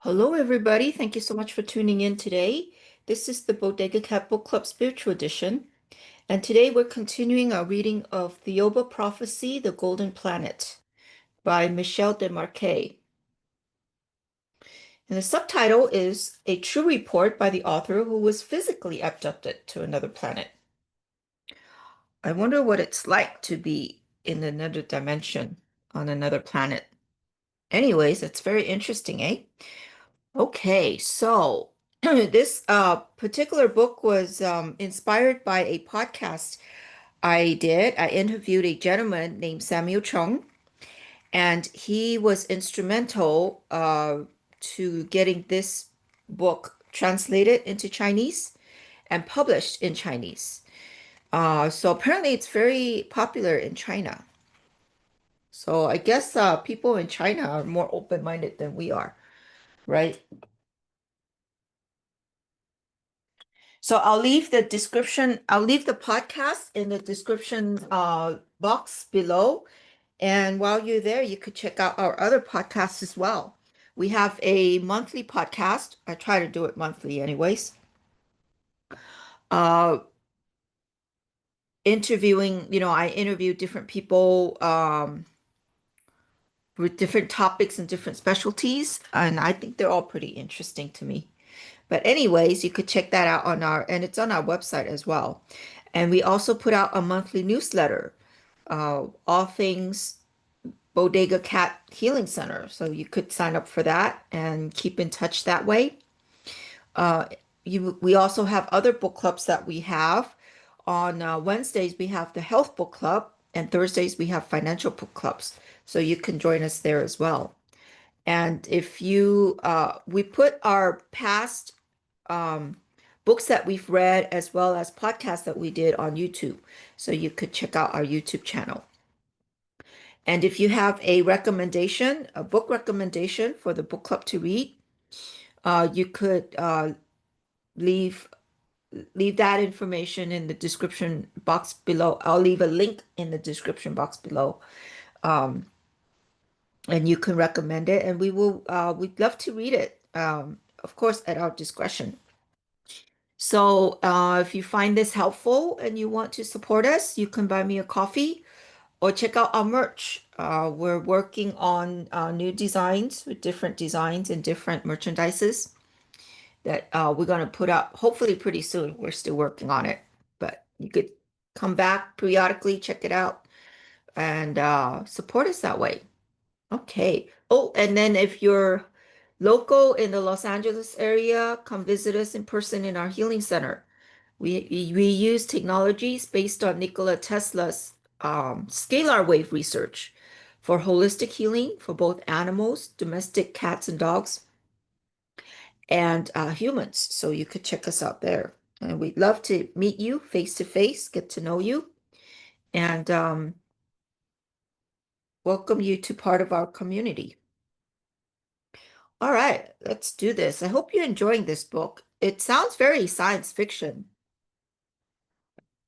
Hello, everybody. Thank you so much for tuning in today. This is the Bodega Cat Book Club Spiritual Edition. And today we're continuing our reading of Thiaoouba Prophecy, The Golden Planet by Michel Desmarquet. And the subtitle is A True Report by the author who was physically abducted to another planet. I wonder what it's like to be in another dimension on another planet. Anyways, it's very interesting, eh? Okay, so this particular book was inspired by a podcast I did. I interviewed a gentleman named Samuel Chung, and he was instrumental to getting this book translated into Chinese and published in Chinese. So apparently it's very popular in China. So I guess people in China are more open-minded than we are, right? So I'll leave the podcast in the description box below. And while you're there, you could check out our other podcasts as well. We have a monthly podcast. I try to do it monthly anyways. Uh Interviewing, I interview different people with different topics and different specialties, and I think they're all pretty interesting to me. But anyways, you could check that out and it's on our website as well. And we also put out a monthly newsletter, all things Bodega Cat Healing Center. So you could sign up for that and keep in touch that way. Uh, we also have other book clubs that we have. On Wednesdays, we have the health book club, and Thursdays, we have financial book clubs. So you can join us there as well. And if we put our past um, books that we've read as well as podcasts that we did on YouTube. So you could check out our YouTube channel. And if you have a recommendation, a book recommendation for the book club to read, you could leave leave that information in the description box below. I'll leave a link in the description box below. Um, and you can recommend it, and we'd love to read it. Of course, at our discretion. So, if you find this helpful and you want to support us, you can buy me a coffee or check out our merch. We're working on new designs with different designs and different merchandises that we're going to put up hopefully pretty soon. We're still working on it, but you could come back periodically, check it out, and support us that way. Okay. Oh, and then if you're local in the Los Angeles area, come visit us in person in our healing center. We use technologies based on Nikola Tesla's scalar wave research for holistic healing for both animals, domestic cats and dogs, and humans. So you could check us out there. And we'd love to meet you face to face, get to know you, and welcome you to part of our community. All right, let's do this. I hope you're enjoying this book. It sounds very science fiction.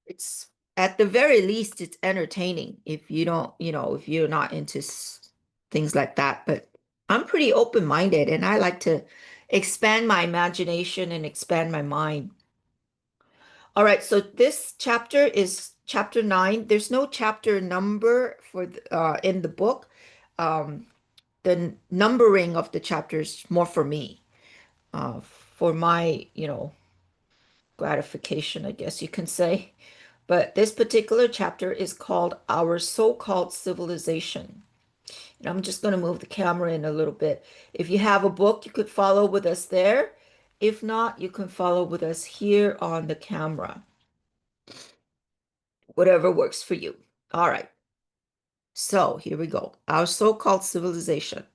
It's at the very least, it's entertaining if you don't, if you're not into things like that. But I'm pretty open-minded and I like to expand my imagination and expand my mind. All right, so this chapter is chapter 9. There's no chapter number for in the book. Um, the numbering of the chapters more for me, for my, gratification, I guess you can say. But this particular chapter is called Our So-Called Civilization. And I'm just going to move the camera in a little bit. If you have a book, you could follow with us there. If not, you can follow with us here on the camera. Whatever works for you. All right. So here we go. Our so-called civilization.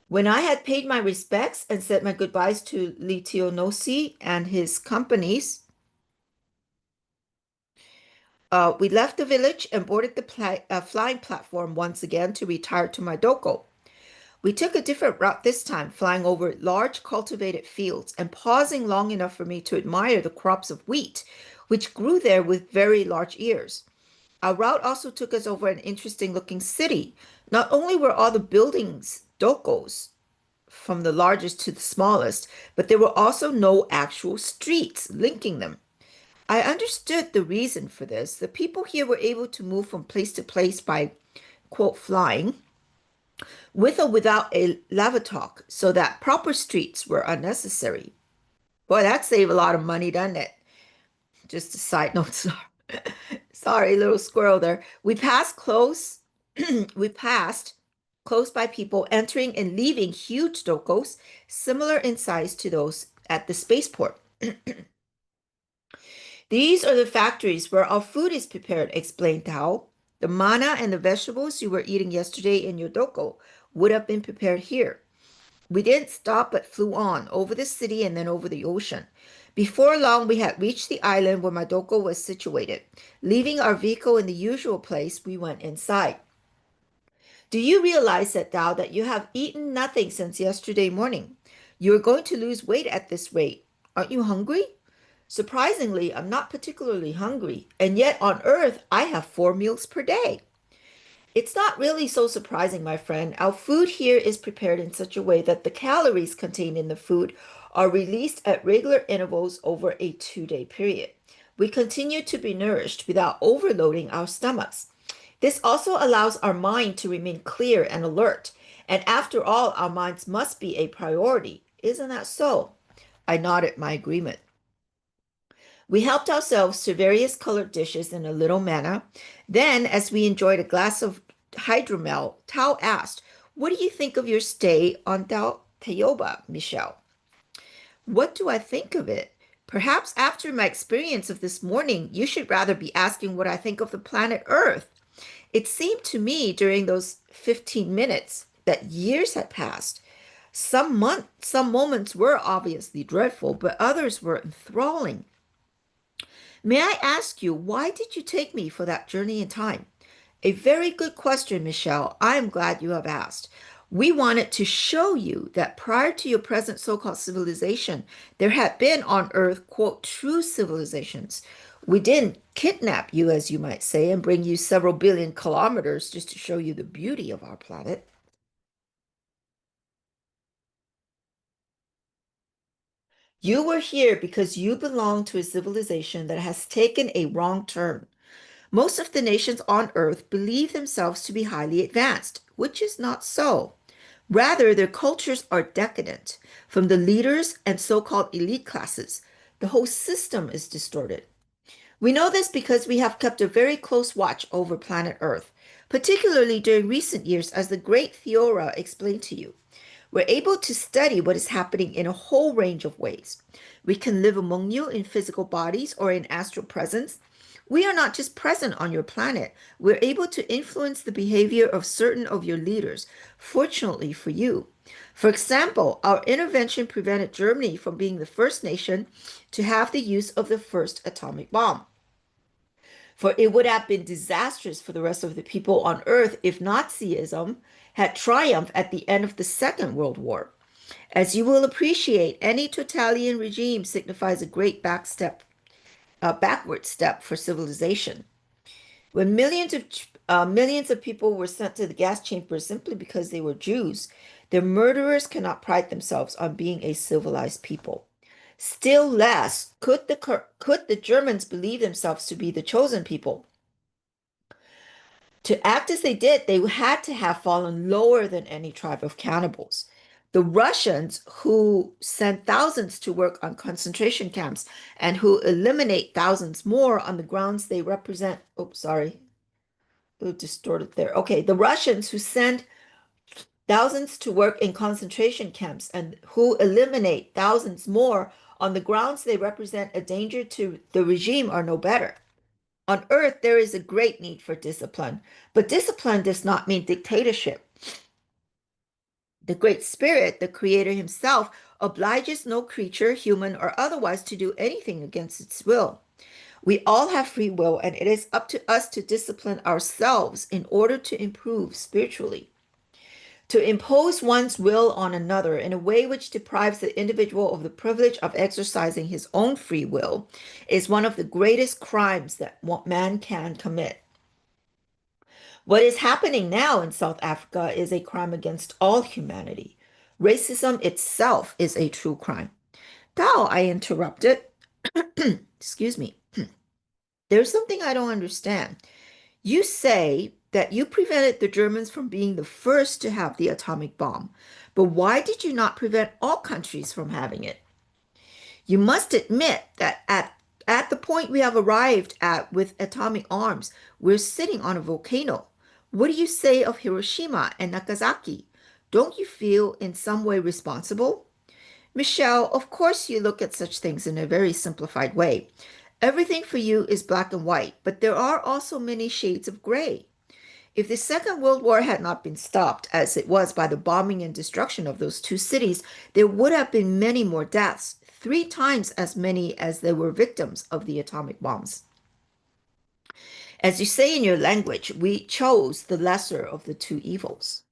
When I had paid my respects and said my goodbyes to Li Tionosi and his companies, we left the village and boarded the flying platform once again to retire to my doko. We took a different route this time, flying over large cultivated fields and pausing long enough for me to admire the crops of wheat, which grew there with very large ears. Our route also took us over an interesting looking city. Not only were all the buildings dokos, from the largest to the smallest, but there were also no actual streets linking them. I understood the reason for this. The people here were able to move from place to place by, quote, flying, with or without a lavatok, so that proper streets were unnecessary. Boy, that saved a lot of money, doesn't it? Just a side note. Sorry, little squirrel there. We passed close by people entering and leaving huge dokos, similar in size to those at the spaceport. These are the factories where our food is prepared, explained Tao. The mana and the vegetables you were eating yesterday in your doko would have been prepared here. We didn't stop but flew on over the city and then over the ocean. Before long, we had reached the island where my doko was situated. Leaving our vehicle in the usual place, we went inside. Do you realize that, Tao, that you have eaten nothing since yesterday morning? You are going to lose weight at this rate. Aren't you hungry? Surprisingly, I'm not particularly hungry, and yet on Earth, I have 4 meals per day. It's not really so surprising, my friend. Our food here is prepared in such a way that the calories contained in the food are released at regular intervals over a 2 day period. We continue to be nourished without overloading our stomachs. This also allows our mind to remain clear and alert. And after all, our minds must be a priority. Isn't that so? I nodded my agreement. We helped ourselves to various colored dishes in a little manner. Then, as we enjoyed a glass of hydromel, Tao asked, "What do you think of your stay on Thiaoouba, Michel?" What do I think of it? Perhaps after my experience of this morning, you should rather be asking what I think of the planet Earth. It seemed to me during those 15 minutes that years had passed. Some moments were obviously dreadful, but others were enthralling. May I ask you, why did you take me for that journey in time? A very good question, Michelle. I am glad you have asked. We wanted to show you that prior to your present so-called civilization, there had been on Earth, quote, true civilizations. We didn't kidnap you, as you might say, and bring you several billion kilometers just to show you the beauty of our planet. You were here because you belong to a civilization that has taken a wrong turn. Most of the nations on Earth believe themselves to be highly advanced, which is not so. Rather, their cultures are decadent. From the leaders and so-called elite classes, the whole system is distorted. We know this because we have kept a very close watch over planet Earth, particularly during recent years, as the great Theora explained to you. We're able to study what is happening in a whole range of ways. We can live among you in physical bodies or in astral presence. We are not just present on your planet, we're able to influence the behavior of certain of your leaders, fortunately for you. For example, our intervention prevented Germany from being the first nation to have the use of the first atomic bomb. For it would have been disastrous for the rest of the people on Earth if Nazism had triumphed at the end of the Second World War. As you will appreciate, any totalitarian regime signifies a great backward step for civilization. When millions of people were sent to the gas chambers simply because they were Jews, their murderers cannot pride themselves on being a civilized people. Still less could the Germans believe themselves to be the chosen people. To act as they did, they had to have fallen lower than any tribe of cannibals. The Russians, who sent thousands to work on concentration camps and who eliminate thousands more on the grounds they represent. Oops, sorry, a little distorted there. Okay, the Russians who send thousands to work in concentration camps and who eliminate thousands more on the grounds they represent a danger to the regime are no better. On earth, there is a great need for discipline, but discipline does not mean dictatorship. The Great Spirit, the Creator Himself, obliges no creature, human or otherwise, to do anything against its will. We all have free will, and it is up to us to discipline ourselves in order to improve spiritually. To impose one's will on another in a way which deprives the individual of the privilege of exercising his own free will is one of the greatest crimes that man can commit. What is happening now in South Africa is a crime against all humanity. Racism itself is a true crime. Tao, I interrupted. Excuse me. There's something I don't understand. You say that you prevented the Germans from being the first to have the atomic bomb, but why did you not prevent all countries from having it? You must admit that at the point we have arrived at with atomic arms, we're sitting on a volcano. What do you say of Hiroshima and Nagasaki? Don't you feel in some way responsible? Michelle, of course you look at such things in a very simplified way. Everything for you is black and white, but there are also many shades of gray. If the Second World War had not been stopped, as it was by the bombing and destruction of those two cities, there would have been many more deaths, 3 times as many as there were victims of the atomic bombs. As you say in your language, we chose the lesser of the two evils.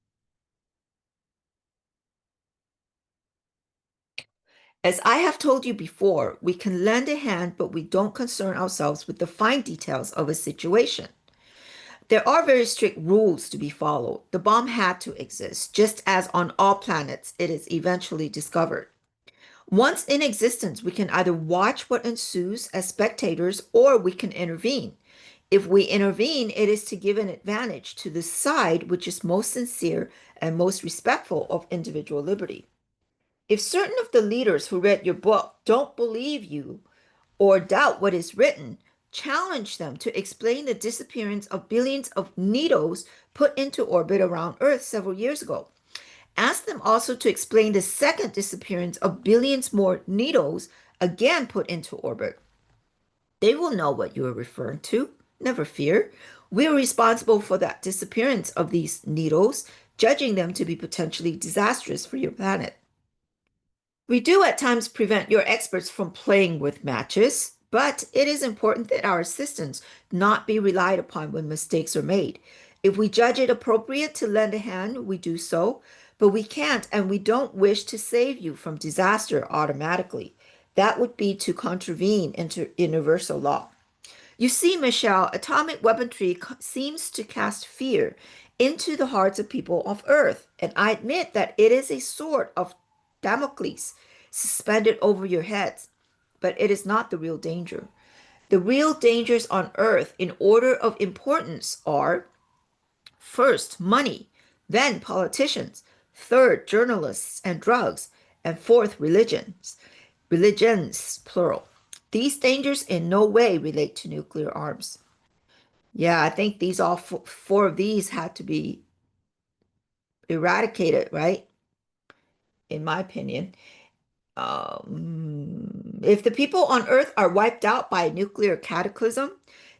As I have told you before, we can lend a hand, but we don't concern ourselves with the fine details of a situation. There are very strict rules to be followed. The bomb had to exist, just as on all planets it is eventually discovered. Once in existence, we can either watch what ensues as spectators or we can intervene. If we intervene, it is to give an advantage to the side which is most sincere and most respectful of individual liberty. If certain of the leaders who read your book don't believe you or doubt what is written, challenge them to explain the disappearance of billions of needles put into orbit around Earth several years ago. Ask them also to explain the second disappearance of billions more needles again put into orbit. They will know what you are referring to. Never fear. We are responsible for that disappearance of these needles, judging them to be potentially disastrous for your planet. We do at times prevent your experts from playing with matches, but it is important that our assistance not be relied upon when mistakes are made. If we judge it appropriate to lend a hand, we do so, but we can't and we don't wish to save you from disaster automatically. That would be to contravene into universal law. You see, Michelle, atomic weaponry seems to cast fear into the hearts of people of Earth, and I admit that it is a sword of Damocles suspended over your heads, but it is not the real danger. The real dangers on Earth, in order of importance, are first, money, then, politicians, third, journalists and drugs, and fourth, religions, plural. These dangers in no way relate to nuclear arms. Yeah, I think these all four of these had to be eradicated, right? In my opinion. If the people on Earth are wiped out by a nuclear cataclysm,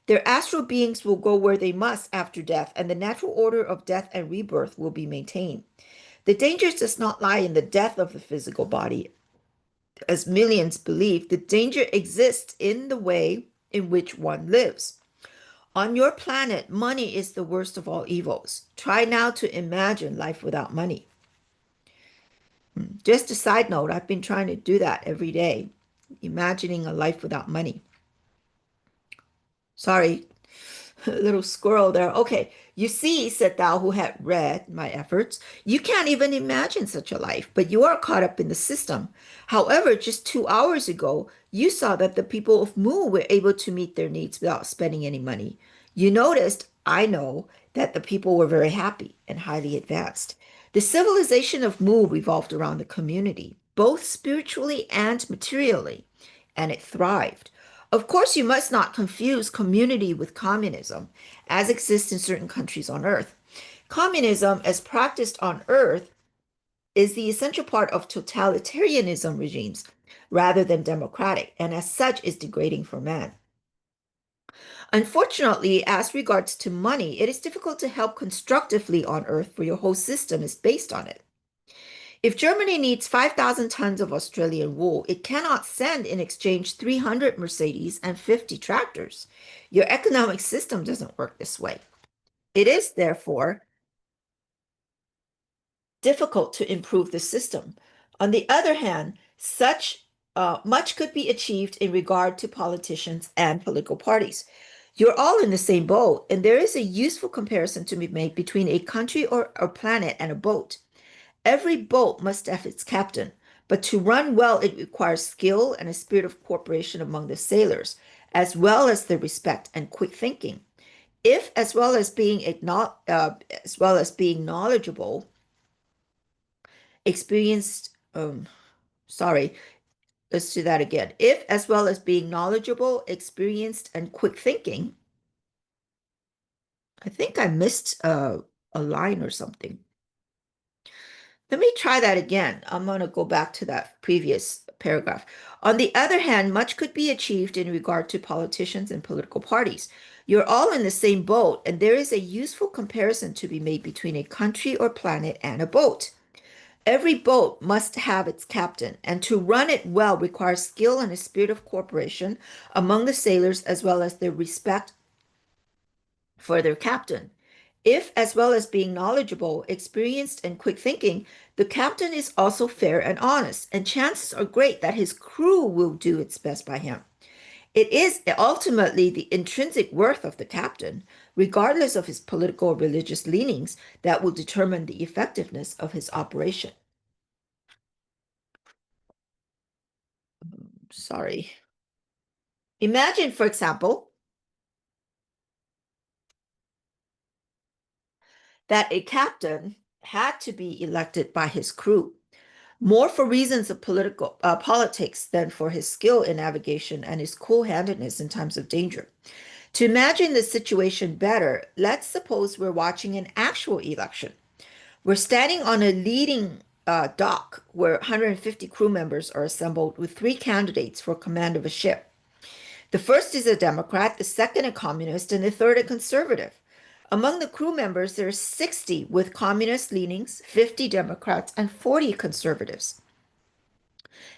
their astral beings will go where they must after death, and the natural order of death and rebirth will be maintained. The danger does not lie in the death of the physical body, as millions believe. The danger exists in the way in which one lives. On your planet, money is the worst of all evils. Try now to imagine life without money. Just a side note, I've been trying to do that every day, imagining a life without money. Sorry, little squirrel there. Okay, you see, said thou who had read my efforts, you can't even imagine such a life, but you are caught up in the system. However, just 2 hours ago, you saw that the people of Mu were able to meet their needs without spending any money. You noticed, I know, that the people were very happy and highly advanced. The civilization of Mu revolved around the community, both spiritually and materially, and it thrived. Of course, you must not confuse community with communism, as exists in certain countries on Earth. Communism, as practiced on Earth, is the essential part of totalitarianism regimes rather than democratic, and as such is degrading for man. Unfortunately, as regards to money, it is difficult to help constructively on Earth, for your whole system is based on it. If Germany needs 5,000 tons of Australian wool, it cannot send in exchange 300 Mercedes and 50 tractors. Your economic system doesn't work this way. It is, therefore, difficult to improve the system. On the other hand, such much could be achieved in regard to politicians and political parties. You're all in the same boat, and there is a useful comparison to be made between a country or a planet and a boat. Every boat must have its captain, but to run well, it requires skill and a spirit of cooperation among the sailors, as well as the respect and quick thinking. If, as well as being knowledgeable, experienced, sorry, let's do that again. If, as well as being knowledgeable, experienced, and quick thinking, I think I missed a line or something. Let me try that again. I'm going to go back to that previous paragraph. On the other hand, much could be achieved in regard to politicians and political parties. You're all in the same boat, and there is a useful comparison to be made between a country or planet and a boat. Every boat must have its captain, and to run it well requires skill and a spirit of cooperation among the sailors, as well as their respect for their captain. If, as well as being knowledgeable, experienced, and quick thinking, the captain is also fair and honest, and chances are great that his crew will do its best by him. It is ultimately the intrinsic worth of the captain, regardless of his political or religious leanings, that will determine the effectiveness of his operation. Sorry. Imagine, for example, that a captain had to be elected by his crew, more for reasons of politics than for his skill in navigation and his cool-handedness in times of danger. To imagine the situation better, let's suppose we're watching an actual election. We're standing on a leading dock where 150 crew members are assembled with three candidates for command of a ship. The first is a Democrat, the second a communist, and the third a conservative. Among the crew members, there are 60 with communist leanings, 50 Democrats, and 40 conservatives.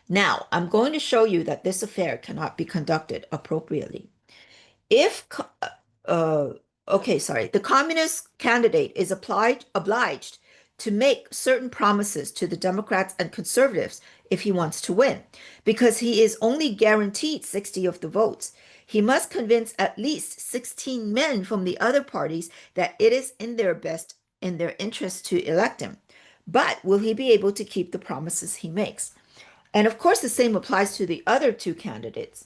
Now, I'm going to show you that this affair cannot be conducted appropriately. If, uh, okay, sorry, the communist candidate is obliged to make certain promises to the Democrats and conservatives if he wants to win, because he is only guaranteed 60 of the votes. He must convince at least 16 men from the other parties that it is in their interest to elect him. But will he be able to keep the promises he makes? And of course, the same applies to the other two candidates.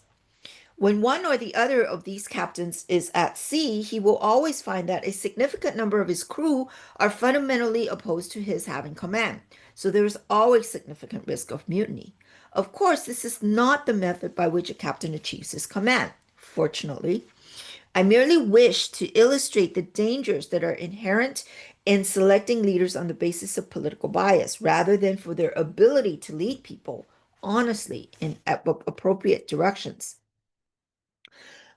When one or the other of these captains is at sea, he will always find that a significant number of his crew are fundamentally opposed to his having command. So there is always significant risk of mutiny. Of course, this is not the method by which a captain achieves his command. Fortunately, I merely wish to illustrate the dangers that are inherent in selecting leaders on the basis of political bias rather than for their ability to lead people honestly in appropriate directions.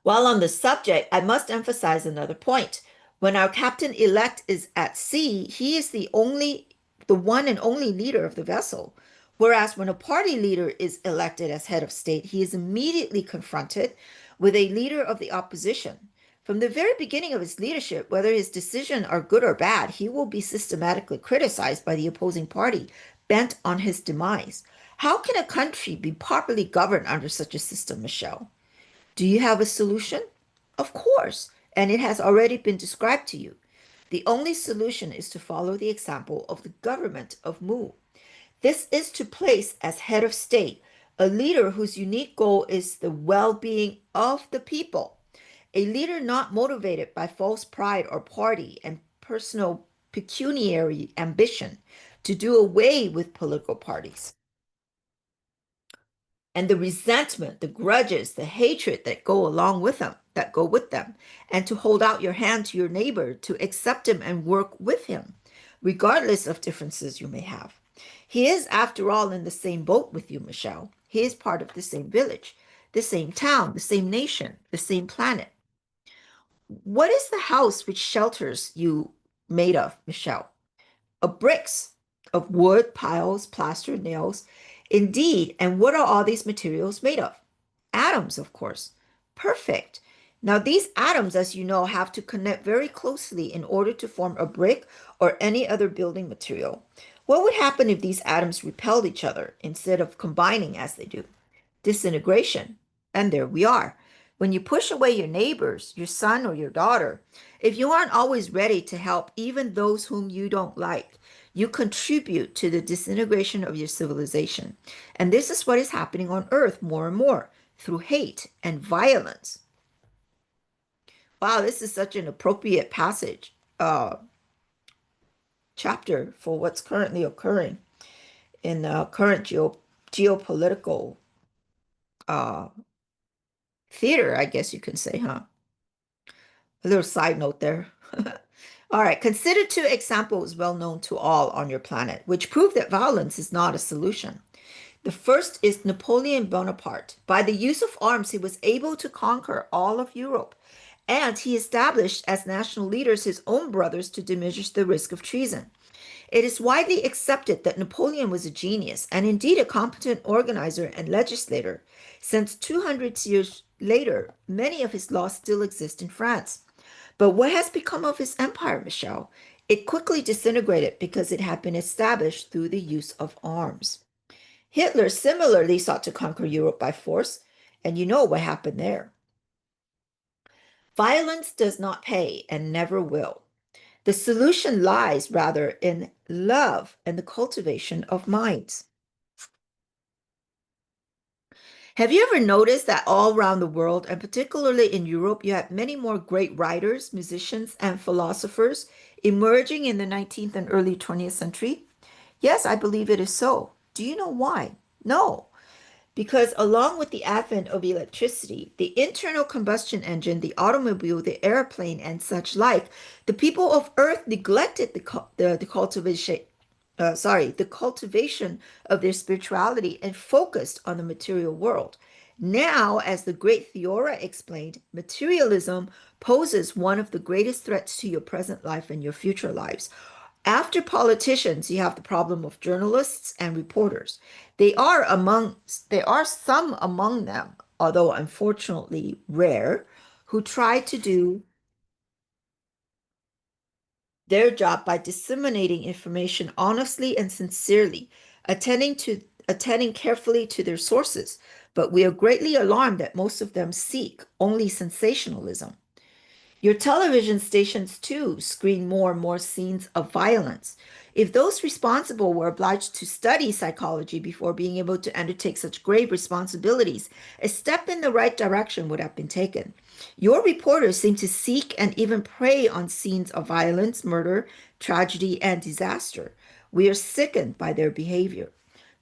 While on the subject, I must emphasize another point. When our captain-elect is at sea, he is the one and only leader of the vessel. Whereas when a party leader is elected as head of state, he is immediately confronted with a leader of the opposition. From the very beginning of his leadership, whether his decisions are good or bad, he will be systematically criticized by the opposing party, bent on his demise. How can a country be properly governed under such a system, Michelle? Do you have a solution? Of course, and it has already been described to you. The only solution is to follow the example of the government of Mu. This is to place as head of state a leader whose unique goal is the well-being of the people, a leader not motivated by false pride or party and personal pecuniary ambition to do away with political parties and the resentment, the grudges, the hatred that go along with them, that go with them, and to hold out your hand to your neighbor, to accept him and work with him, regardless of differences you may have. He is, after all, in the same boat with you, Michelle. He is part of the same village, the same town, the same nation, the same planet. What is the house which shelters you made of, Michelle? Of bricks, of wood, piles, plaster, nails. Indeed, and what are all these materials made of? Atoms, of course. Perfect. Now, these atoms, as you know, have to connect very closely in order to form a brick or any other building material. What would happen if these atoms repelled each other instead of combining as they do? Disintegration. And there we are. When you push away your neighbors, your son or your daughter, if you aren't always ready to help even those whom you don't like, you contribute to the disintegration of your civilization. And this is what is happening on Earth more and more through hate and violence. Wow, this is such an appropriate passage, chapter for what's currently occurring in the current geopolitical uh, theater, I guess you can say, huh? A little side note there. All right, consider two examples well known to all on your planet, which prove that violence is not a solution. The first is Napoleon Bonaparte. By the use of arms, he was able to conquer all of Europe, and he established as national leaders his own brothers to diminish the risk of treason. It is widely accepted that Napoleon was a genius and indeed a competent organizer and legislator. Since 200 years later, many of his laws still exist in France. But what has become of his empire, Michelle? It quickly disintegrated because it had been established through the use of arms. Hitler similarly sought to conquer Europe by force, and you know what happened there. Violence does not pay and never will. The solution lies rather in love and the cultivation of minds. Have you ever noticed that all around the world, and particularly in Europe, you have many more great writers, musicians, and philosophers emerging in the 19th and early 20th century? Yes, I believe it is so. Do you know why? No. Because along with the advent of electricity, the internal combustion engine, the automobile, the airplane, and such like, the people of Earth neglected the cultivation of their spirituality and focused on the material world. Now, as the great Theora explained, materialism poses one of the greatest threats to your present life and your future lives. After politicians, you have the problem of journalists and reporters. There are some among them, although unfortunately rare, who try to do their job by disseminating information honestly and sincerely, attending carefully to their sources. But we are greatly alarmed that most of them seek only sensationalism. Your television stations, too, screen more and more scenes of violence. If those responsible were obliged to study psychology before being able to undertake such grave responsibilities, a step in the right direction would have been taken. Your reporters seem to seek and even prey on scenes of violence, murder, tragedy, and disaster. We are sickened by their behavior.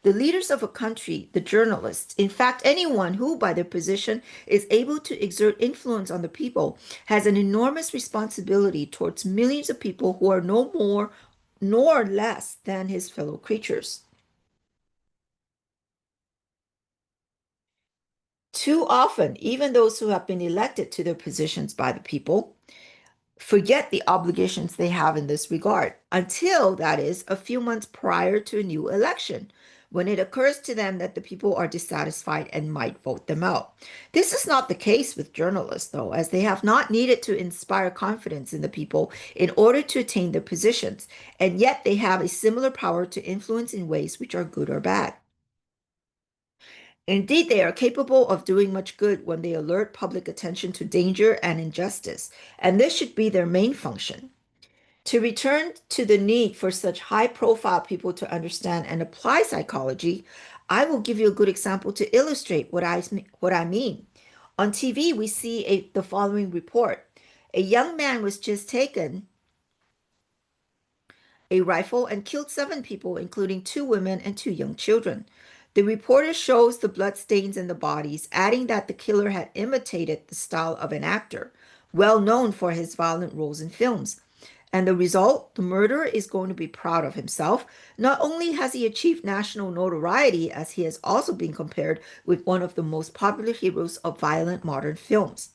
The leaders of a country, the journalists, in fact, anyone who, by their position, is able to exert influence on the people, has an enormous responsibility towards millions of people who are no more nor less than his fellow creatures. Too often, even those who have been elected to their positions by the people forget the obligations they have in this regard until, that is, a few months prior to a new election, when it occurs to them that the people are dissatisfied and might vote them out. This is not the case with journalists, though, as they have not needed to inspire confidence in the people in order to attain their positions, and yet they have a similar power to influence in ways which are good or bad. Indeed, they are capable of doing much good when they alert public attention to danger and injustice, and this should be their main function. To return to the need for such high profile people to understand and apply psychology, I will give you a good example to illustrate what I mean. On TV, we see the following report. A young man was just taken a rifle and killed seven people, including two women and two young children. The reporter shows the blood stains in the bodies, adding that the killer had imitated the style of an actor, well known for his violent roles in films. And the result, the murderer is going to be proud of himself. Not only has he achieved national notoriety, as he has also been compared with one of the most popular heroes of violent modern films.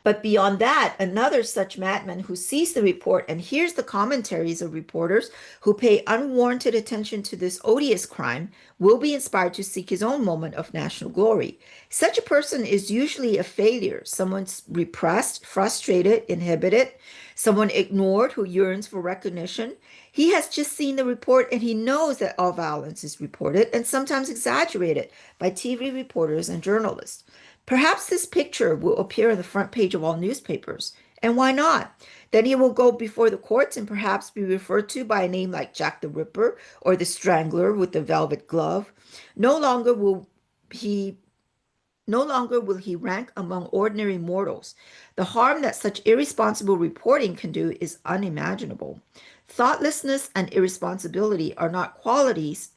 But beyond that, another such madman who sees the report and hears the commentaries of reporters who pay unwarranted attention to this odious crime will be inspired to seek his own moment of national glory. Such a person is usually a failure, someone repressed, frustrated, inhibited, someone ignored who yearns for recognition. He has just seen the report and he knows that all violence is reported and sometimes exaggerated by TV reporters and journalists. Perhaps this picture will appear on the front page of all newspapers, And why not? Then he will go before the courts and perhaps be referred to by a name like Jack the Ripper or the Strangler with the velvet glove. No longer will he no longer will he rank among ordinary mortals. The harm that such irresponsible reporting can do is unimaginable. Thoughtlessness and irresponsibility are not qualities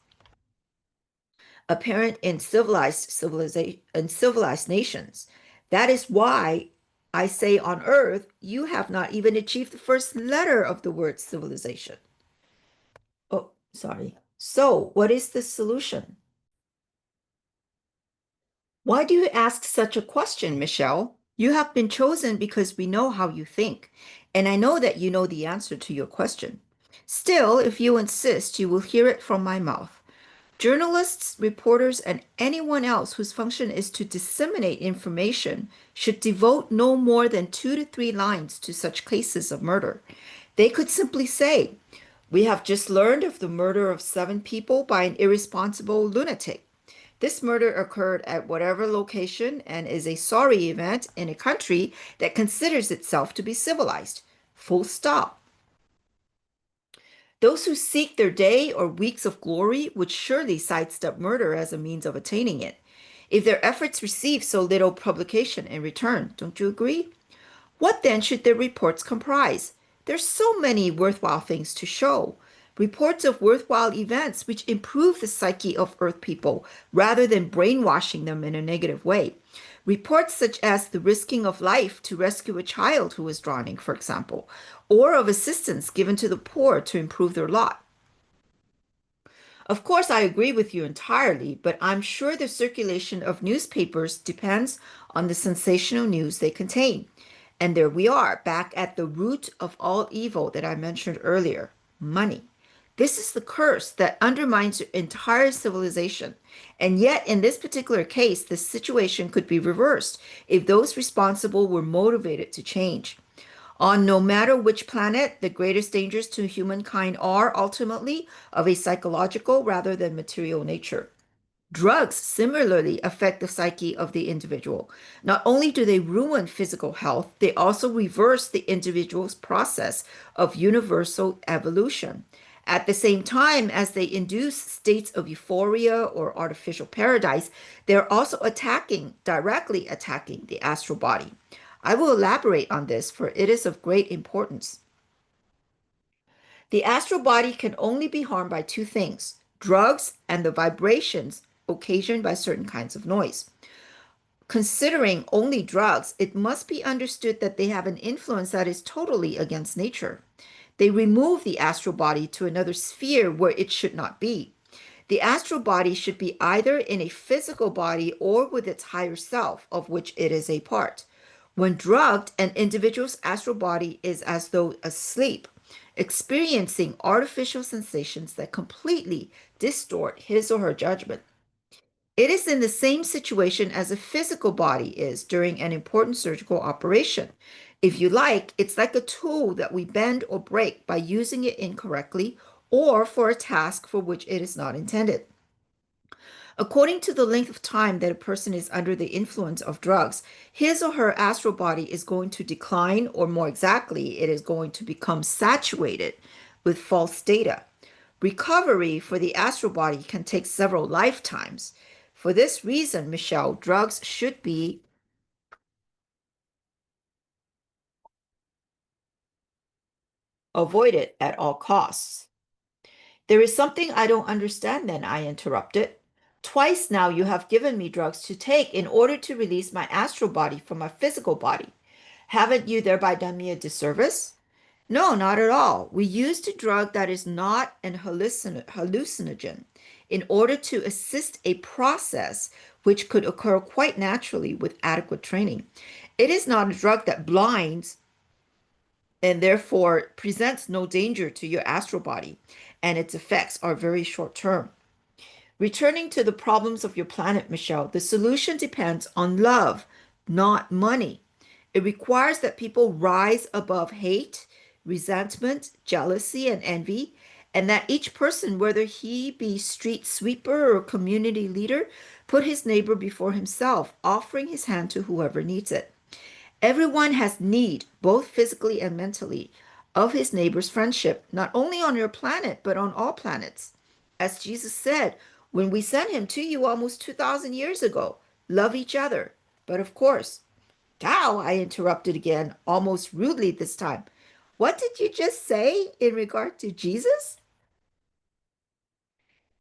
apparent in civilized nations. That is why I say on earth you have not even achieved the first letter of the word civilization. Oh, sorry. So, what is the solution? Why do you ask such a question, Michelle? You have been chosen because we know how you think, and I know that you know the answer to your question. Still, if you insist, you will hear it from my mouth. Journalists, reporters, and anyone else whose function is to disseminate information should devote no more than 2 to 3 lines to such cases of murder. They could simply say, "We have just learned of the murder of 7 people by an irresponsible lunatic. This murder occurred at whatever location and is a sorry event in a country that considers itself to be civilized." Full stop. Those who seek their day or weeks of glory would surely sidestep murder as a means of attaining it, if their efforts receive so little publication in return. Don't you agree? What then should their reports comprise? There's so many worthwhile things to show. Reports of worthwhile events which improve the psyche of Earth people rather than brainwashing them in a negative way. Reports such as the risking of life to rescue a child who was drowning, for example, or of assistance given to the poor to improve their lot. Of course, I agree with you entirely, but I'm sure the circulation of newspapers depends on the sensational news they contain. And there we are, back at the root of all evil that I mentioned earlier: money. This is the curse that undermines your entire civilization. And yet, in this particular case, the situation could be reversed if those responsible were motivated to change. On no matter which planet, the greatest dangers to humankind are ultimately of a psychological rather than material nature. Drugs similarly affect the psyche of the individual. Not only do they ruin physical health, they also reverse the individual's process of universal evolution. At the same time as they induce states of euphoria or artificial paradise, they're also directly attacking the astral body. I will elaborate on this, for it is of great importance. The astral body can only be harmed by 2 things: drugs and the vibrations occasioned by certain kinds of noise. Considering only drugs, it must be understood that they have an influence that is totally against nature. They remove the astral body to another sphere where it should not be. The astral body should be either in a physical body or with its higher self, of which it is a part. When drugged, an individual's astral body is as though asleep, experiencing artificial sensations that completely distort his or her judgment. It is in the same situation as a physical body is during an important surgical operation. If you like, it's like a tool that we bend or break by using it incorrectly or for a task for which it is not intended. According to the length of time that a person is under the influence of drugs, his or her astral body is going to decline, or more exactly, it is going to become saturated with false data. Recovery for the astral body can take several lifetimes. For this reason, Michelle, drugs should be avoided at all costs. There is something I don't understand, then I interrupted. Twice now you have given me drugs to take in order to release my astral body from my physical body. Haven't you thereby done me a disservice? No, not at all. We used a drug that is not an hallucinogen in order to assist a process which could occur quite naturally with adequate training. It is not a drug that blinds and therefore presents no danger to your astral body, and its effects are very short term. Returning to the problems of your planet, Michelle, the solution depends on love, not money. It requires that people rise above hate, resentment, jealousy, and envy, and that each person, whether he be street sweeper or community leader, put his neighbor before himself, offering his hand to whoever needs it. Everyone has need, both physically and mentally, of his neighbor's friendship, not only on your planet, but on all planets. As Jesus said, when we sent him to you almost 2,000 years ago, love each other. But of course, Tao, I interrupted again, almost rudely this time. What did you just say in regard to Jesus?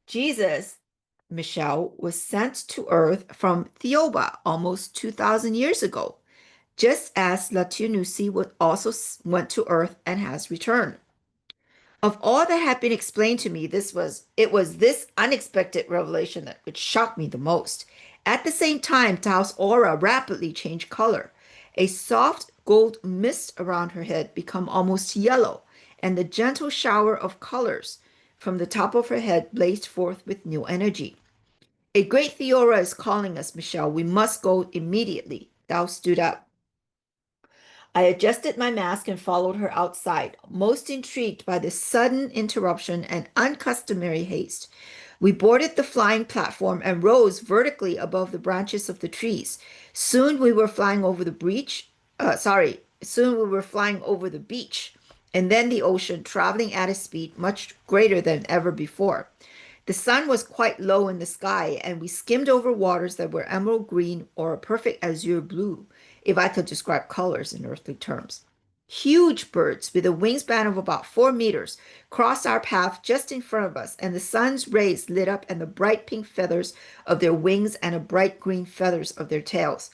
Jesus, Michel, was sent to Earth from Thiaoouba almost 2,000 years ago, just as Latunusi also went to Earth and has returned. Of all that had been explained to me, it was this unexpected revelation that which shocked me the most. At the same time, Tao's aura rapidly changed color. A soft gold mist around her head became almost yellow, and the gentle shower of colors from the top of her head blazed forth with new energy. A great Theora is calling us, Michelle. We must go immediately. Tao stood up. I adjusted my mask and followed her outside, most intrigued by this sudden interruption and uncustomary haste. We boarded the flying platform and rose vertically above the branches of the trees. Soon we were flying over the soon we were flying over the beach and then the ocean, traveling at a speed much greater than ever before. The sun was quite low in the sky, and we skimmed over waters that were emerald green or a perfect azure blue, if I could describe colors in earthly terms. Huge birds with a wingspan of about 4 meters crossed our path just in front of us, and the sun's rays lit up and the bright pink feathers of their wings and the bright green feathers of their tails.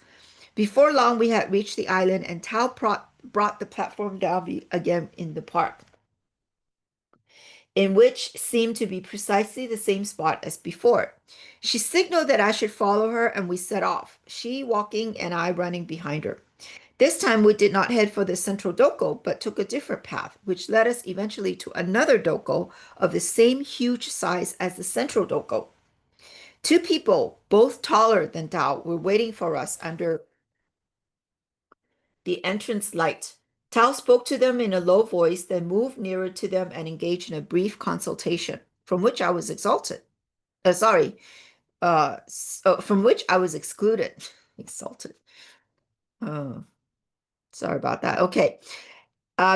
Before long, we had reached the island, and Tao brought the platform down again in the park, in which seemed to be precisely the same spot as before. She signaled that I should follow her, and we set off, she walking and I running behind her. This time we did not head for the central doko, but took a different path, which led us eventually to another doko of the same huge size as the central doko. Two people, both taller than Tao, were waiting for us under the entrance light. Tao spoke to them in a low voice, then moved nearer to them and engaged in a brief consultation, from which I was exalted. Sorry, from which I was excluded. Exalted. Oh, sorry about that. Okay.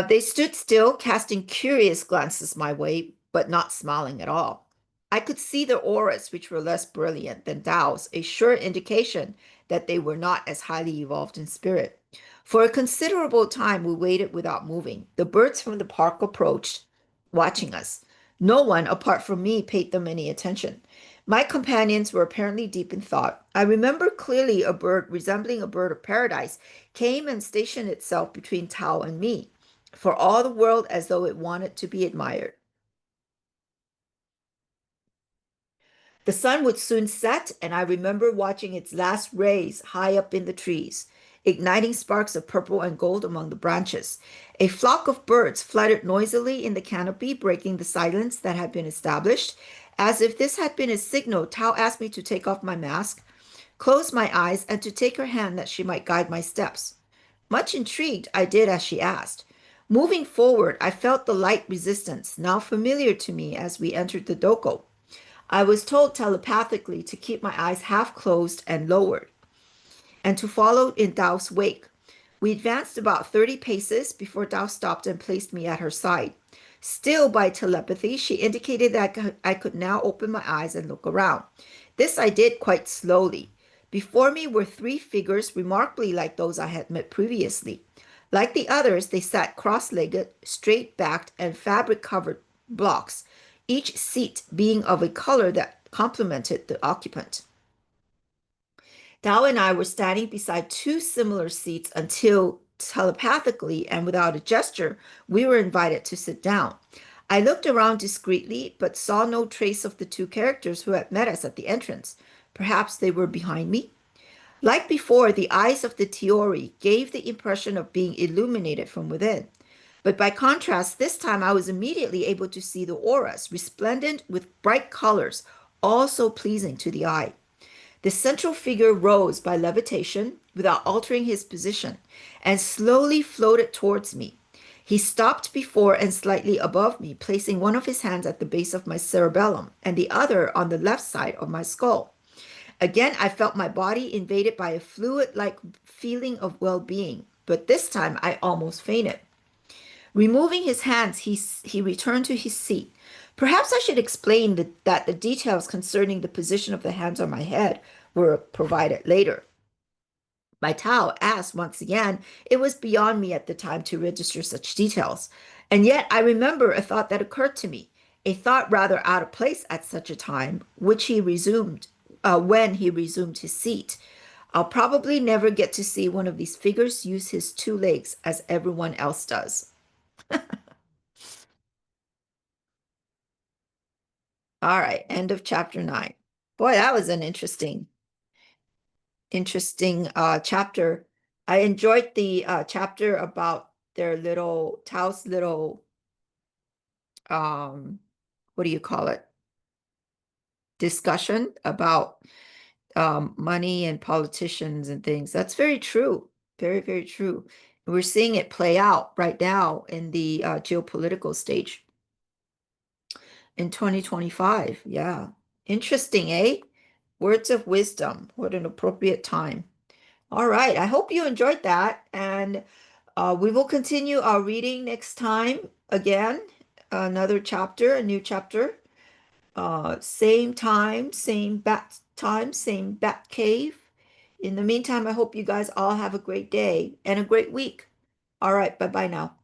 They stood still, casting curious glances my way, but not smiling at all. I could see their auras, which were less brilliant than Tao's, a sure indication that they were not as highly evolved in spirit. For a considerable time, we waited without moving. The birds from the park approached, watching us. No one, apart from me, paid them any attention. My companions were apparently deep in thought. I remember clearly a bird resembling a bird of paradise came and stationed itself between Tao and me, for all the world as though it wanted to be admired. The sun would soon set, and I remember watching its last rays high up in the trees, igniting sparks of purple and gold among the branches. A flock of birds fluttered noisily in the canopy, breaking the silence that had been established. As if this had been a signal, Tao asked me to take off my mask, close my eyes, and to take her hand that she might guide my steps. Much intrigued, I did as she asked. Moving forward, I felt the light resistance, now familiar to me as we entered the doko. I was told telepathically to keep my eyes half closed and lowered, and to follow in Dao's wake. We advanced about 30 paces before Dao stopped and placed me at her side. Still by telepathy, she indicated that I could now open my eyes and look around. This I did quite slowly. Before me were three figures remarkably like those I had met previously. Like the others, they sat cross-legged, straight-backed, and fabric-covered blocks, each seat being of a color that complemented the occupant. Dao and I were standing beside two similar seats until telepathically and without a gesture, we were invited to sit down. I looked around discreetly, but saw no trace of the two characters who had met us at the entrance. Perhaps they were behind me? Like before, the eyes of the Tiori gave the impression of being illuminated from within. But by contrast, this time I was immediately able to see the auras, resplendent with bright colors, all so pleasing to the eye. The central figure rose by levitation without altering his position and slowly floated towards me. He stopped before and slightly above me, placing one of his hands at the base of my cerebellum and the other on the left side of my skull. Again, I felt my body invaded by a fluid like feeling of well being. but this time I almost fainted. Removing his hands, he returned to his seat. Perhaps I should explain that the details concerning the position of the hands on my head were provided later. My Tao asked once again, it was beyond me at the time to register such details. And yet I remember a thought that occurred to me, a thought rather out of place at such a time, which he resumed when he resumed his seat. I'll probably never get to see one of these figures use his two legs as everyone else does. All right, end of chapter 9. Boy, that was an interesting chapter. I enjoyed the chapter about their little Tao's little um what do you call it? Discussion about money and politicians and things. That's very true. Very, very true. We're seeing it play out right now in the geopolitical stage in 2025. Yeah. Interesting, eh? Words of wisdom. What an appropriate time. All right. I hope you enjoyed that. And we will continue our reading next time again. Another chapter, a new chapter. Same time, same bat cave. In the meantime, I hope you guys all have a great day and a great week. All right. Bye bye now.